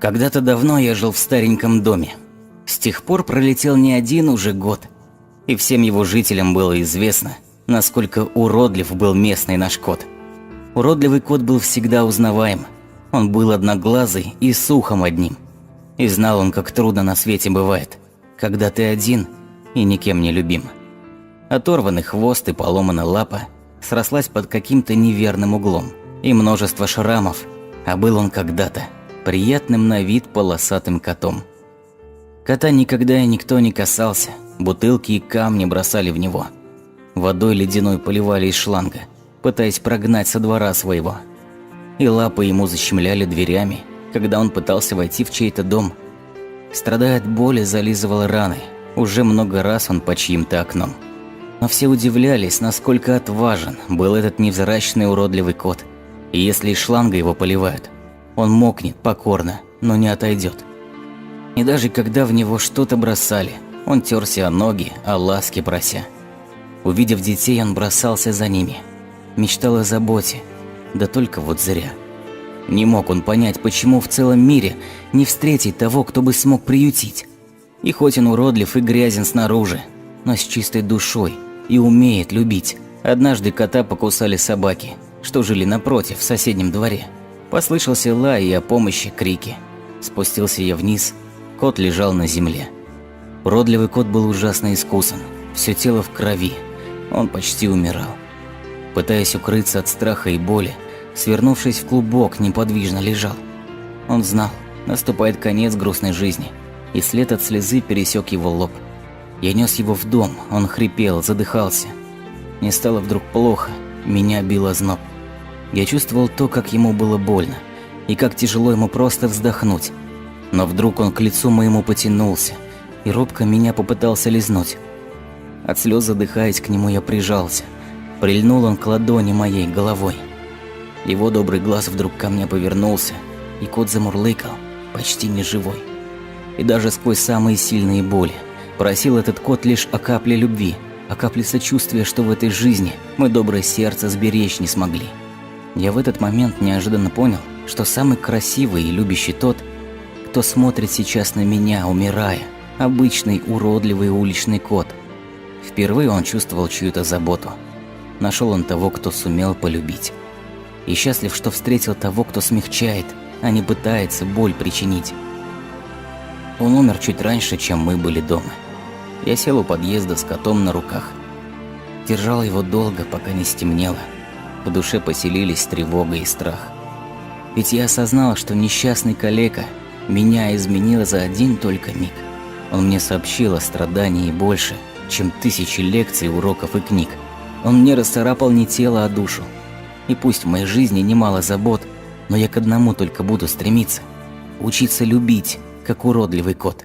Когда-то давно я жил в стареньком доме. С тех пор пролетел не один уже год. И всем его жителям было известно, насколько уродлив был местный наш кот. Уродливый кот был всегда узнаваем. Он был одноглазый и с ухом одним. И знал он, как трудно на свете бывает, когда ты один и никем не любим. Оторванный хвост и поломана лапа срослась под каким-то неверным углом. И множество шрамов, а был он когда-то приятным на вид полосатым котом. Кота никогда и никто не касался, бутылки и камни бросали в него. Водой ледяной поливали из шланга, пытаясь прогнать со двора своего. И лапы ему защемляли дверями, когда он пытался войти в чей-то дом. Страдая от боли, зализывал раны, уже много раз он по чьим-то окном. Но все удивлялись, насколько отважен был этот невзрачный уродливый кот. И если из шланга его поливают, он мокнет покорно, но не отойдет. И даже когда в него что-то бросали, он терся о ноги, о ласке прося. Увидев детей, он бросался за ними, мечтал о заботе, да только вот зря. Не мог он понять, почему в целом мире не встретить того, кто бы смог приютить. И хоть он уродлив и грязен снаружи, но с чистой душой и умеет любить. Однажды кота покусали собаки, что жили напротив, в соседнем дворе. Послышался лай и о помощи крики. Спустился я вниз, кот лежал на земле. Уродливый кот был ужасно искусан, все тело в крови, он почти умирал. Пытаясь укрыться от страха и боли, свернувшись в клубок, неподвижно лежал. Он знал, наступает конец грустной жизни, и след от слезы пересек его лоб. Я нес его в дом, он хрипел, задыхался. Мне стало вдруг плохо, меня бил озноб. Я чувствовал то, как ему было больно, и как тяжело ему просто вздохнуть. Но вдруг он к лицу моему потянулся, и робко меня попытался лизнуть. От слез задыхаясь, к нему я прижался. Прильнул он к ладони моей головой. Его добрый глаз вдруг ко мне повернулся, и кот замурлыкал, почти неживой. И даже сквозь самые сильные боли просил этот кот лишь о капле любви, о капле сочувствия, что в этой жизни мы доброе сердце сберечь не смогли. Я в этот момент неожиданно понял, что самый красивый и любящий тот, кто смотрит сейчас на меня, умирая, обычный уродливый уличный кот. Впервые он чувствовал чью-то заботу. Нашел он того, кто сумел полюбить. И счастлив, что встретил того, кто смягчает, а не пытается боль причинить. Он умер чуть раньше, чем мы были дома. Я сел у подъезда с котом на руках. Держал его долго, пока не стемнело. В душе поселились тревога и страх. Ведь я осознал, что несчастный калека меня изменил за один только миг. Он мне сообщил о страдании больше, чем тысячи лекций, уроков и книг. Он мне расцарапал не тело, а душу. И пусть в моей жизни немало забот, но я к одному только буду стремиться – учиться любить, как уродливый кот.